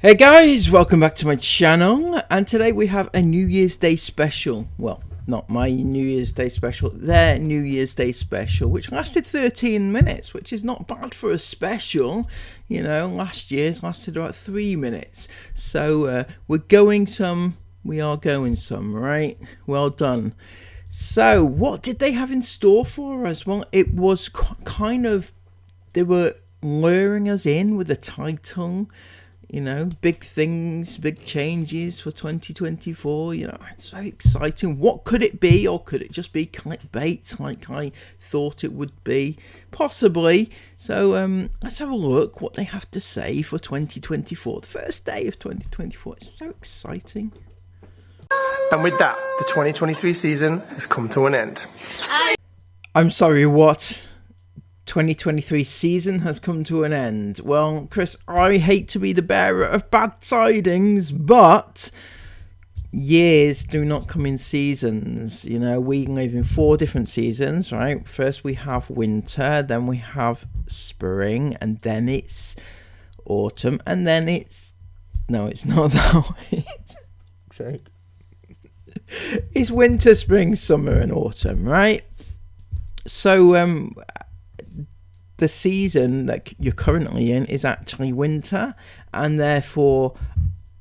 Hey guys, welcome back to my channel, and today we have a New Year's Day special. Well, not my New Year's Day special, their New Year's Day special, which lasted 13 minutes, which is not bad for a special. You know, last year's lasted about 3 minutes. So we are going some, right? Well done. So what did they have in store for us? Well, it was kind of, they were luring us in with the title. You know, big things, big changes for 2024. You know, it's very exciting. What could it be? Or could it just be clickbait like I thought it would be? Possibly. So let's have a look what they have to say for 2024. The first day of 2024. It's so exciting. And with that, the 2023 season has come to an end. I'm sorry, what? 2023 season has come to an end. Well, Chris, I hate to be the bearer of bad tidings, but years do not come in seasons. You know, we live in 4 different seasons, right? First we have winter, then we have spring, and then it's autumn, and then it's... No, it's not that way. It's winter, spring, summer, and autumn, right? So, the season that you're currently in is actually winter, and therefore,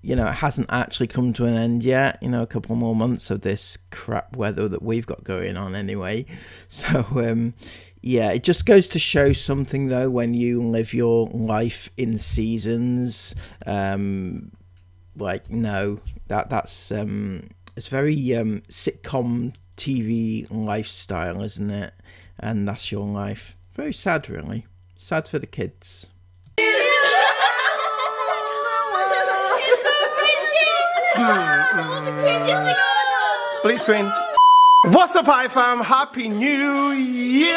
you know, it hasn't actually come to an end yet. You know, a couple more months of this crap weather that we've got going on anyway. So yeah, it just goes to show something though, when you live your life in seasons. Like, no, that's it's very sitcom TV lifestyle, isn't it? And that's your life. Very sad, really. Sad for the kids. Bleep screen. What's up, hi fam? Happy New Year!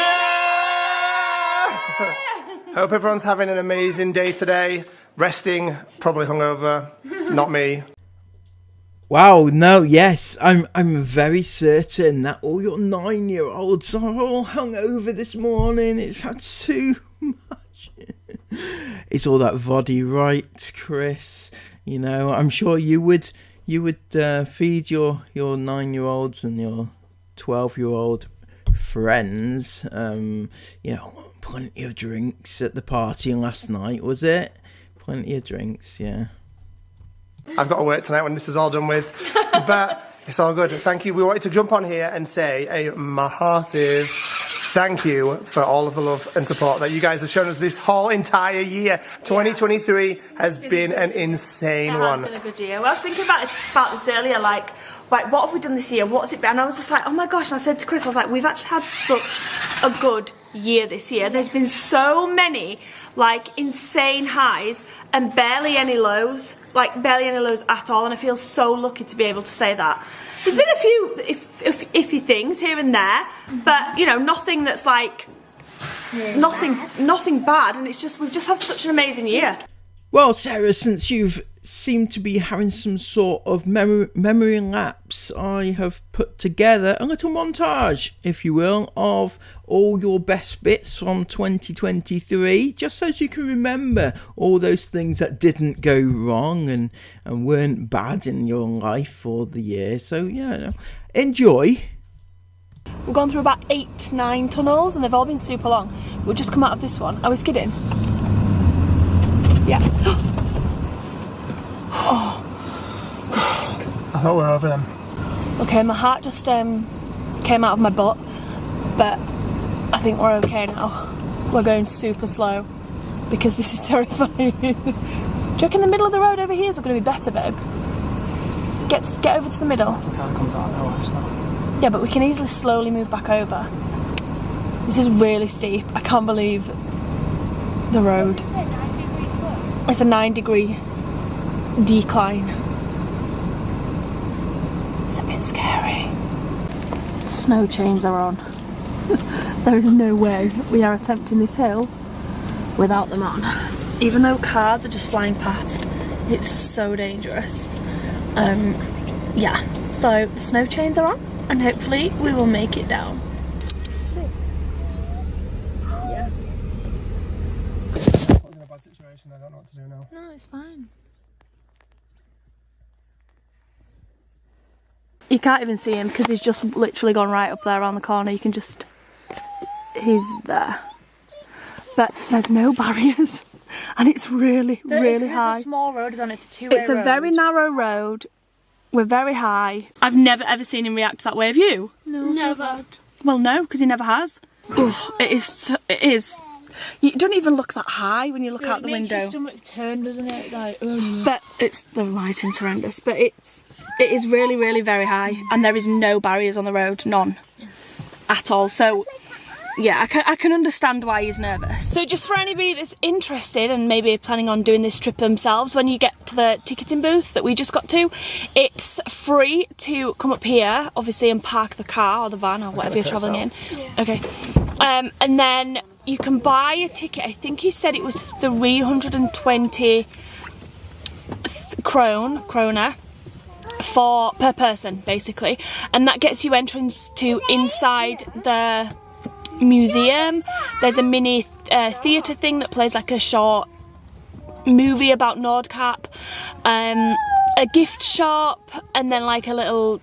Hope everyone's having an amazing day today. Resting, probably hungover. Not me. Wow, no, yes, I'm very certain that all your 9-year-olds are all hungover this morning. It's had too much. It's all that voddy, right, Chris? You know, I'm sure you would feed your 9-year-olds and your 12-year-old friends. You know, plenty of drinks at the party last night, was it? Plenty of drinks, yeah. I've got to work tonight when this is all done with, but it's all good. Thank you. We wanted to jump on here and say a massive thank you for all of the love and support that you guys have shown us this whole entire year. 2023 has been an insane one. It's been a good year. Well, I was thinking about this earlier, like, right, what have we done this year? What's it been? And I was just like, oh my gosh, and I said to Chris, I was like, we've actually had such a good year this year. There's been so many, like, insane highs and barely any lows. Like, barely any lows at all, and I feel so lucky to be able to say that. There's been a few iffy things here and there, but, you know, nothing that's like, nothing bad, and it's just, we've just had such an amazing year. Well, Sarah, since you've seemed to be having some sort of memory lapse, I have put together a little montage, if you will, of all your best bits from 2023, just so you can remember all those things that didn't go wrong and weren't bad in your life for the year. So, yeah, enjoy. We've gone through about 8-9 tunnels, and they've all been super long. We've just come out of this one. Are we skidding? Yeah. Oh. I thought we were over them. Okay, my heart just came out of my butt, but I think we're okay now. We're going super slow because this is terrifying. Do you reckon the middle of the road over here is going to be better, babe? Get over to the middle. The car comes out now, it's not. Yeah, but we can easily slowly move back over. This is really steep. I can't believe the road. It's a 9-degree decline. It's a bit scary. Snow chains are on. There is no way we are attempting this hill without them on. Even though cars are just flying past, it's so dangerous. Yeah, so the snow chains are on, and hopefully we will make it down. Yeah. Situation, I don't know what to do now. No, it's fine. You can't even see him because he's just literally gone right up there around the corner. You can just... He's there. But there's no barriers. And it's really, really high. It's a small road, isn't it? It's a two-way road. It's a very narrow road. We're very high. I've never ever seen him react that way. Have you? No, never. Well, no, because he never has. Oh, it is. You don't even look that high when you look out the window. It makes your stomach turn, doesn't it? Like, but it's the lighting's horrendous. But it is really, really very high, and there is no barriers on the road, none, at all. So. Yeah, I can understand why he's nervous. So just for anybody that's interested and maybe planning on doing this trip themselves, when you get to the ticketing booth that we just got to, it's free to come up here, obviously, and park the car or the van or whatever you're travelling in. Yeah. Okay. And then you can buy a ticket. I think he said it was 320 krona per person, basically. And that gets you entrance to inside the museum. There's a mini theatre thing that plays like a short movie about Nordkapp, a gift shop, and then like a little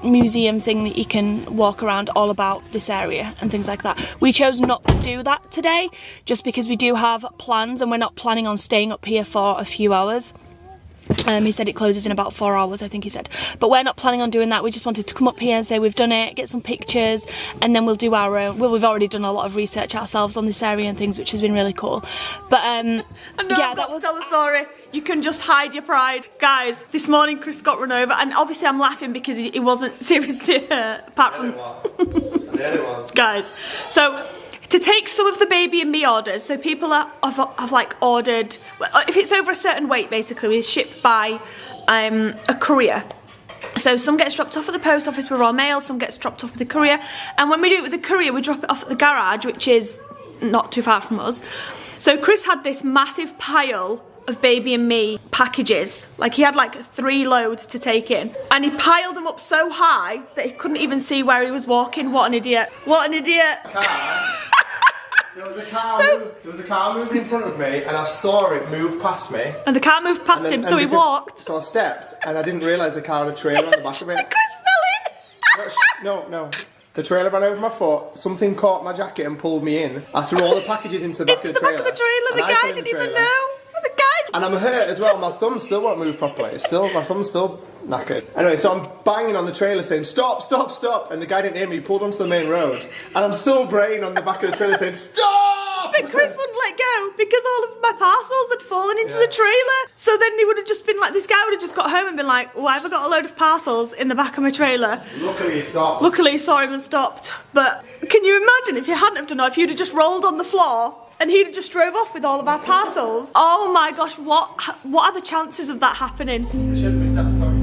museum thing that you can walk around all about this area and things like that. We chose not to do that today just because we do have plans and we're not planning on staying up here for a few hours. He said it closes in about 4 hours, I think he said. But we're not planning on doing that. We just wanted to come up here and say we've done it, get some pictures, and then we'll do our own. Well, we've already done a lot of research ourselves on this area and things, which has been really cool. But yeah, that was... tell the story. You can just hide your pride. Guys, this morning Chris got run over, and obviously I'm laughing because he wasn't seriously apart from... There it was. Guys, so... To take some of the baby and me orders, so people have like ordered, if it's over a certain weight basically, we ship by a courier. So some gets dropped off at the post office with raw mail, some gets dropped off with the courier, and when we do it with the courier we drop it off at the garage, which is not too far from us. So Chris had this massive pile of baby and me packages, like he had like 3 loads to take in, and he piled them up so high that he couldn't even see where he was walking. What an idiot. What an idiot. There was a car moving in front of me and I saw it move past me. And the car moved past him, so he walked. So I stepped and I didn't realise the car had a trailer on the back of it. And Chris fell in. No. The trailer ran over my foot, something caught my jacket and pulled me in. I threw all the packages into the back of the trailer. The guy didn't even know. And I'm hurt as well, my thumb still won't move properly. My thumb's still knackered. Anyway, so I'm banging on the trailer saying, stop, stop, stop. And the guy didn't hear me, he pulled onto the main road. And I'm still braying on the back of the trailer saying, stop! But Chris wouldn't let go because all of my parcels had fallen into the trailer. So then he would have just been like, this guy would have just got home and been like, why have I got a load of parcels in the back of my trailer? Luckily he stopped. Luckily he saw him and stopped. But can you imagine if you hadn't have done that, if you'd have just rolled on the floor and he'd have just drove off with all of our parcels? Oh my gosh, what are the chances of that happening? I should admit that story.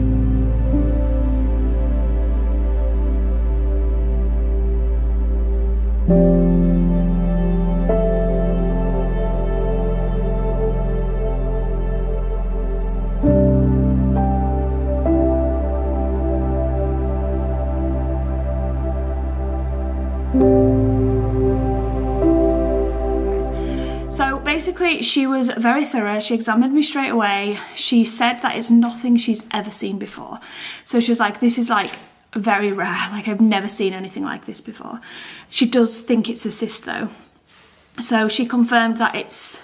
So basically she was very thorough, she examined me straight away, she said that it's nothing she's ever seen before. So she was like, this is like very rare, like I've never seen anything like this before. She does think it's a cyst though. So she confirmed that it's,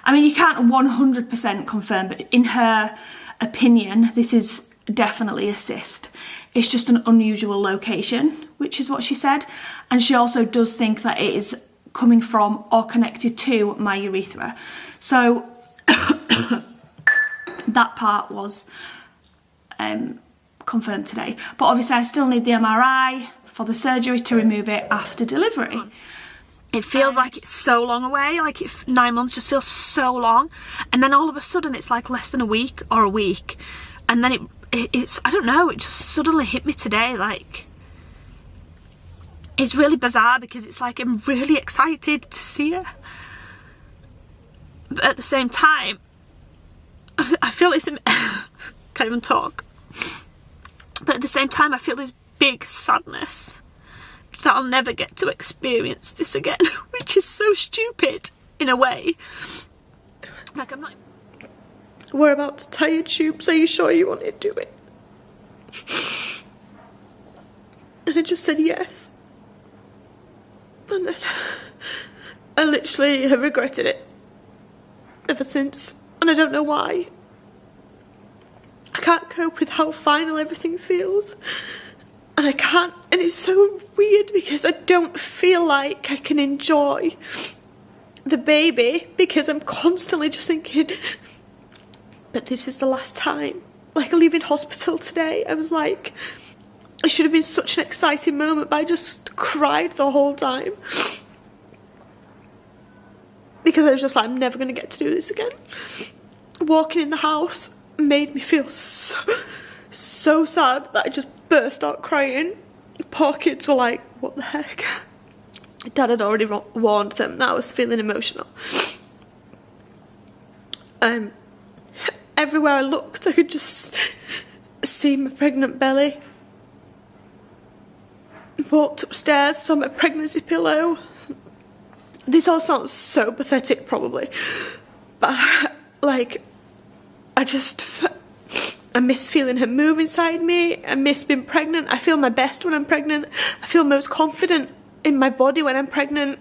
I mean you can't 100% confirm, but in her opinion this is definitely a cyst. It's just an unusual location, which is what she said. And she also does think that it is coming from or connected to my urethra. So that part was confirmed today. But obviously I still need the MRI for the surgery to remove it after delivery. It feels like it's so long away, like 9 months just feels so long. And then all of a sudden it's like less than a week or a week. And then it's, I don't know, it just suddenly hit me today, like, it's really bizarre because it's like I'm really excited to see her. But at the same time, I feel this, can't even talk. But at the same time, I feel this big sadness that I'll never get to experience this again, which is so stupid in a way. Like I'm not... We're about to tie your tubes, are you sure you want to do it? I just said yes. And then I literally have regretted it ever since, and I don't know why. I can't cope with how final everything feels, and I can't, and it's so weird because I don't feel like I can enjoy the baby because I'm constantly just thinking, but this is the last time. Like leaving hospital today, I was like, it should have been such an exciting moment, but I just cried the whole time. Because I was just like, I'm never going to get to do this again. Walking in the house made me feel so sad that I just burst out crying. Poor kids were like, what the heck? Dad had already warned them that I was feeling emotional. Everywhere I looked, I could just see my pregnant belly. Walked upstairs, saw my pregnancy pillow. This all sounds so pathetic, probably, but like, I miss feeling her move inside me. I miss being pregnant. I feel my best when I'm pregnant. I feel most confident in my body when I'm pregnant.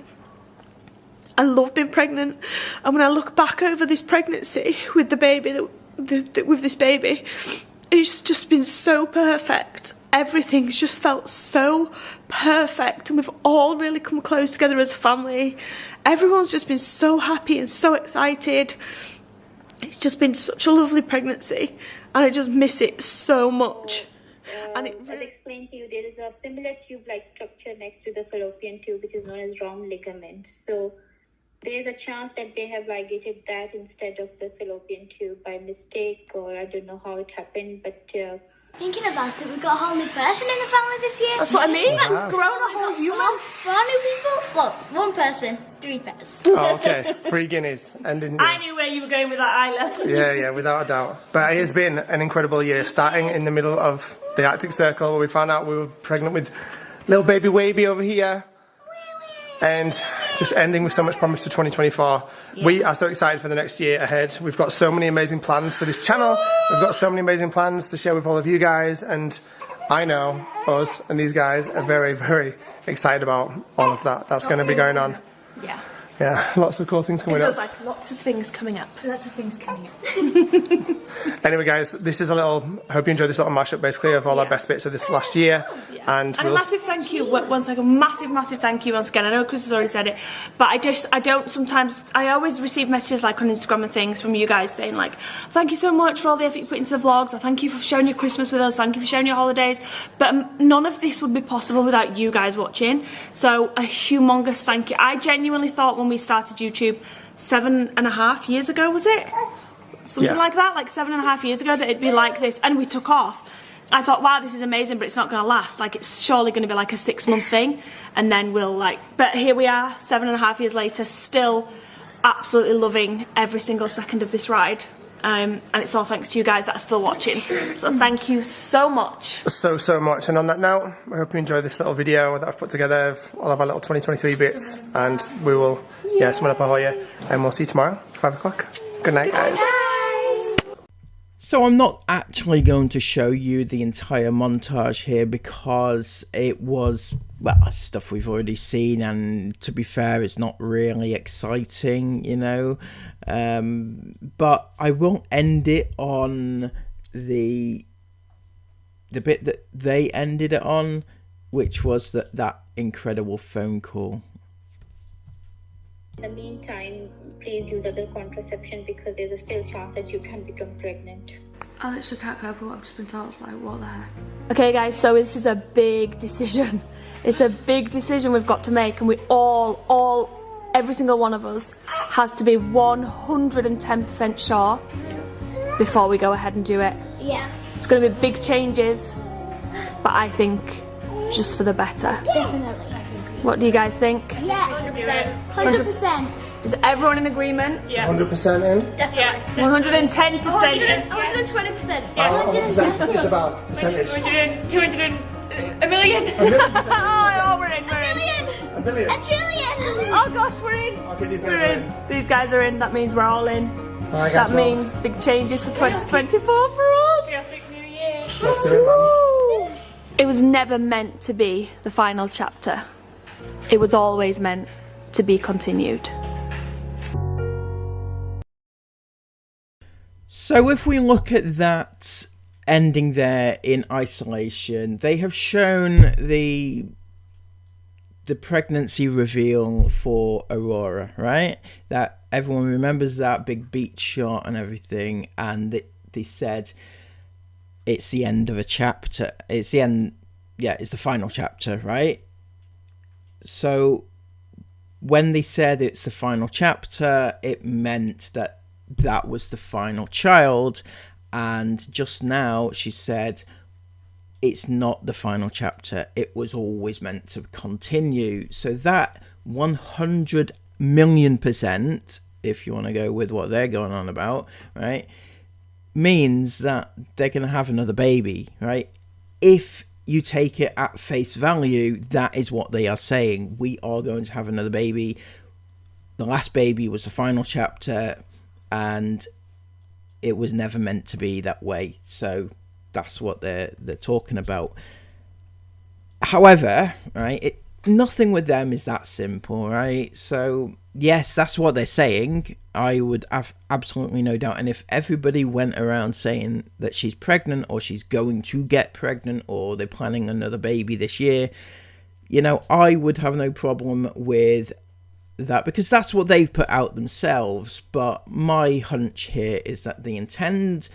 I love being pregnant, and when I look back over this pregnancy with the baby, with this baby, it's just been so perfect. Everything's just felt so perfect, and we've all really come close together as a family. Everyone's just been so happy and so excited. It's just been such a lovely pregnancy, and I just miss it so much. And it I'll explain to you, there is a similar tube-like structure next to the fallopian tube, which is known as round ligament. So there's a chance that they have ligated that instead of the fallopian tube by mistake, or I don't know how it happened, but Thinking about it, we've got a whole new person in the family this year. That's what I mean. Wow. We've grown a whole human. Four new people. Well, one person, 3 pets. Oh, okay. 3 guineas. And in, I knew where you were going with that, Isla. yeah, without a doubt. But it has been an incredible year, starting in the middle of the Arctic Circle, where we found out we were pregnant with little baby Waby over here, and just ending with so much promise for 2024. Yeah. We are so excited for the next year ahead. We've got so many amazing plans for this channel. We've got so many amazing plans to share with all of you guys, and I know us and these guys are very, very excited about all of that. That's going to be going on. Yeah. Yeah, lots of cool things coming up. It feels like lots of things coming up. Lots of things coming up. Anyway, guys, this is a little, I hope you enjoyed this little mashup, basically, of all our best bits of this last year. Yeah. And a massive thank you, one second, massive thank you once again. I know Chris has already said it, but I always receive messages like on Instagram and things from you guys saying like, thank you so much for all the effort you put into the vlogs, or thank you for sharing your Christmas with us, thank you for sharing your holidays, but none of this would be possible without you guys watching. So a humongous thank you. I genuinely thought when we started YouTube 7.5 years ago, was it? Something like that, like 7.5 years ago, that it'd be like this, and we took off. I thought, wow, this is amazing, but it's not going to last. Like, it's surely going to be like a 6-month thing, and then we'll like. But here we are, 7.5 years later, still absolutely loving every single second of this ride. And it's all thanks to you guys that are still watching. So thank you so much. So much. And on that note, I hope you enjoyed this little video that I've put together of all of our little 2023 bits. And we will, sum it up all year. And we'll see you tomorrow, 5 o'clock. Good night, guys. So I'm not actually going to show you the entire montage here because it was, well, stuff we've already seen, and to be fair, it's not really exciting, you know. But I will end it on the bit that they ended it on, which was that incredible phone call. In the meantime, please use other contraception because there's a still chance that you can become pregnant. I literally can't cope with what I've just been told. Like, what the heck? Okay, guys, so this is a big decision. It's a big decision we've got to make, and we every single one of us has to be 110% sure before we go ahead and do it. Yeah. It's going to be big changes, but I think just for the better. Definitely. What do you guys think? Yeah. 100%. Is everyone in agreement? Yeah. 100% in? Definitely. 110%. 120%. Yeah. It's about percentage. 200, a million. Oh, we're in. A billion. A trillion. Oh gosh, we're in. Okay, these guys are in. These guys are in. That means we're all in. Alright, guys, that means big changes for 2024 for us. Chaotic New Year. Let's do it, man. It was never meant to be the final chapter. It was always meant to be continued. So if we look at that ending there in isolation, they have shown the pregnancy reveal for Aurora, right? That everyone remembers that big beach shot and everything, and they said it's the end of a chapter. It's the end, yeah, it's the final chapter, right? So when they said it's the final chapter, it meant that that was the final child. And just now she said it's not the final chapter. It was always meant to continue. So that 100 million%, if you want to go with what they're going on about, right, means that they're going to have another baby, right? If you take it at face value, that is what they are saying. We are going to have another baby. The last baby was the final chapter, and it was never meant to be that way. So that's what they're talking about. However, right, nothing with them is that simple, right? So yes, that's what they're saying. I would have absolutely no doubt. And if everybody went around saying that she's pregnant, or she's going to get pregnant, or they're planning another baby this year, you know, I would have no problem with that, because that's what they've put out themselves. But my hunch here is that they intend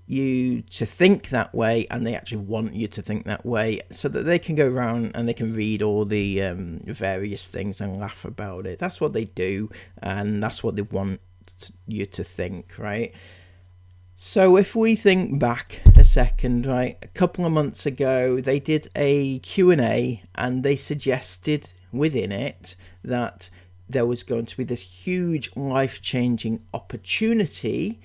you to think that way, and they actually want you to think that way, so that they can go around and they can read all the various things and laugh about it. That's what they do, and that's what they want you to think, right? So if we think back a second, right, a couple of months ago they did a Q&A, and they suggested within it that there was going to be this huge life-changing opportunity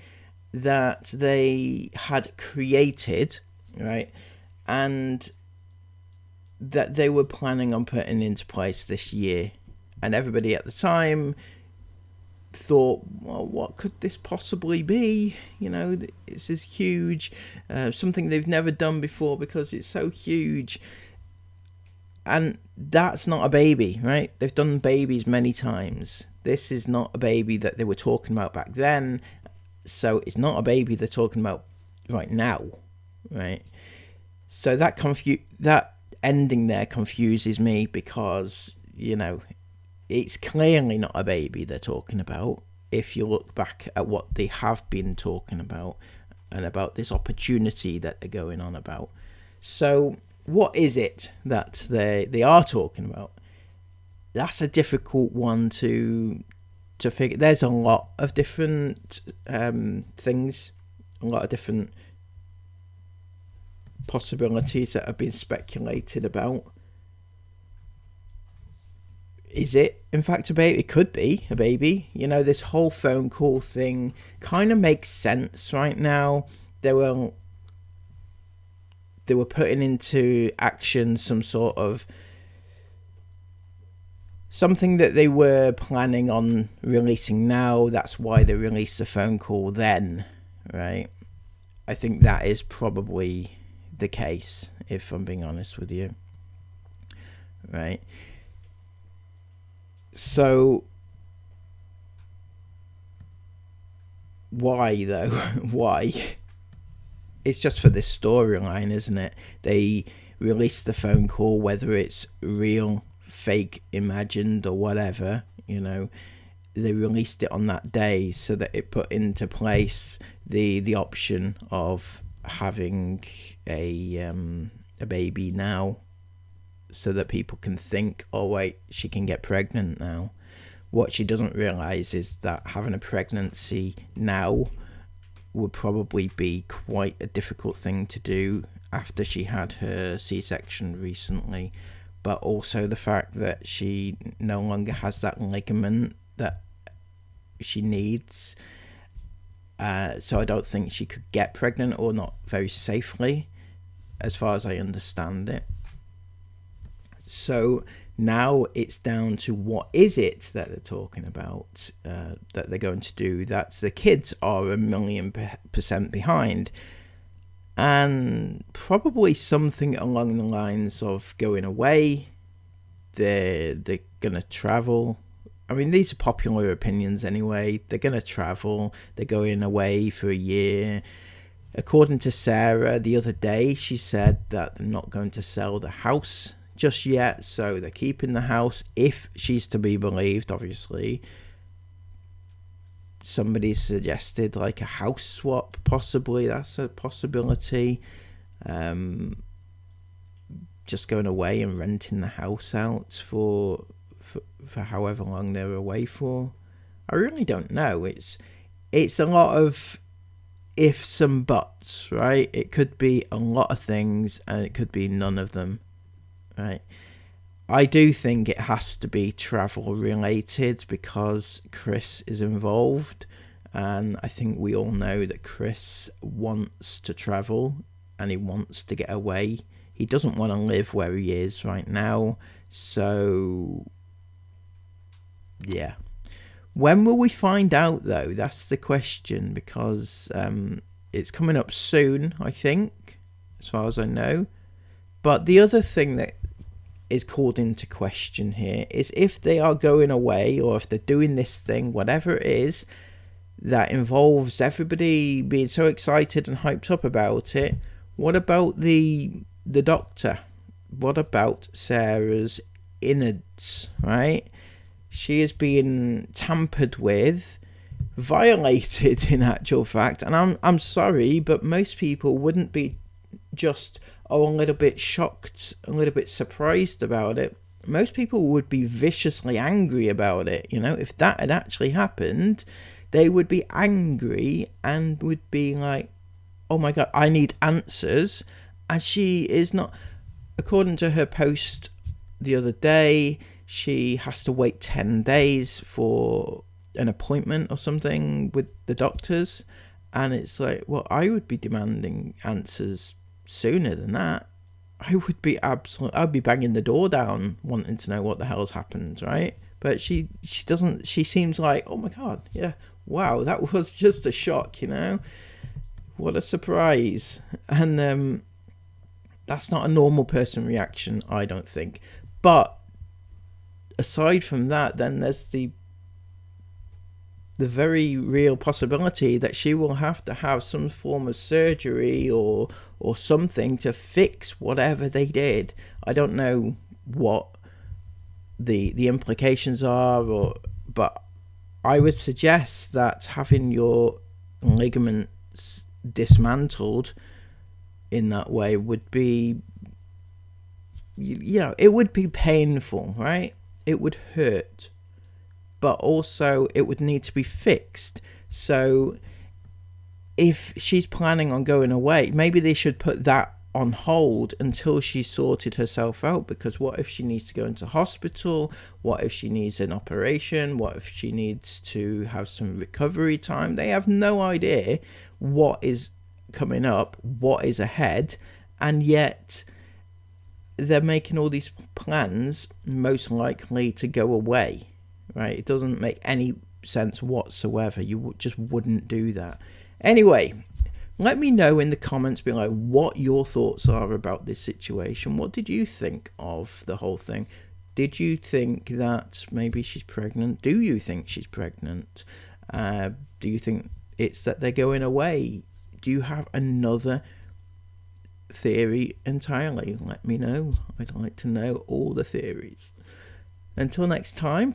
that they had created, right, and that they were planning on putting into place this year. And everybody at the time thought, well, what could this possibly be? You know, this is huge, something they've never done before, because it's so huge. And that's not a baby, right? They've done babies many times. This is not a baby that they were talking about back then. So it's not a baby they're talking about right now, right? So that ending there confuses me, because, you know, it's clearly not a baby they're talking about if you look back at what they have been talking about, and about this opportunity that they're going on about. So what is it that they are talking about? That's a difficult one to figure. There's a lot of different things, a lot of different possibilities that have been speculated about. Is it in fact a baby? It could be a baby. You know, this whole phone call thing kind of makes sense right now. They were putting into action some sort of something that they were planning on releasing now. That's why they released the phone call then, right? I think that is probably the case, if I'm being honest with you, right? So why though? Why? It's just for this storyline, isn't it? They released the phone call, whether it's real, fake, imagined, or whatever, you know, they released it on that day so that it put into place the option of having a baby now, so that people can think, oh wait, she can get pregnant now. What she doesn't realize is that having a pregnancy now would probably be quite a difficult thing to do after she had her C-section recently. But also the fact that she no longer has that ligament that she needs. So I don't think she could get pregnant, or not very safely, as far as I understand it. So now it's down to what is it that they're talking about, that they're going to do. That's the kids are 1,000,000% behind. and probably something along the lines of going away. They're gonna travel. I mean, these are popular opinions anyway. They're gonna travel. They're going away for a year. According to Sarah, the other day, she said that they're not going to sell the house just yet, so they're keeping the house, if she's to be believed, obviously. Somebody suggested like a house swap, possibly. That's a possibility. Just going away and renting the house out for however long they're away for. I really don't know. It's a lot of ifs and buts, right? It could be a lot of things and it could be none of them, right? I do think it has to be travel related because Chris is involved, and I think we all know that Chris wants to travel and he wants to get away. He doesn't want to live where he is right now. So yeah, when will we find out though? That's the question, because it's coming up soon, I think, as far as I know. But the other thing that is called into question here is if they are going away, or if they're doing this thing, whatever it is, that involves everybody being so excited and hyped up about it. What about the doctor? What about Sarah's innards, right? She is being tampered with, violated in actual fact, and I'm sorry, but most people wouldn't be just a little bit shocked, a little bit surprised about it. Most people would be viciously angry about it. You know, if that had actually happened, they would be angry and would be like, oh my god, I need answers. And she is not, according to her post the other day, she has to wait 10 days for an appointment or something with the doctors. And it's like, well, I would be demanding answers sooner than that. I'd be banging the door down wanting to know what the hell's happened, right? But she doesn't. She seems like, oh my god, yeah, wow, that was just a shock, you know, what a surprise. And that's not a normal person reaction, I don't think. But aside from that, then there's the very real possibility that she will have to have some form of surgery or something to fix whatever they did. I don't know what the implications are, but I would suggest that having your ligaments dismantled in that way would be, you know, it would be painful, right? It would hurt, but also it would need to be fixed. So if she's planning on going away, maybe they should put that on hold until she's sorted herself out, because what if she needs to go into hospital? What if she needs an operation? What if she needs to have some recovery time? They have no idea what is coming up, what is ahead, and yet they're making all these plans, most likely to go away, right? It doesn't make any sense whatsoever. You just wouldn't do that. Anyway, let me know in the comments below what your thoughts are about this situation. What did you think of the whole thing? Did you think that maybe she's pregnant? Do you think she's pregnant? Do you think it's that they're going away? Do you have another theory entirely? Let me know. I'd like to know all the theories. Until next time,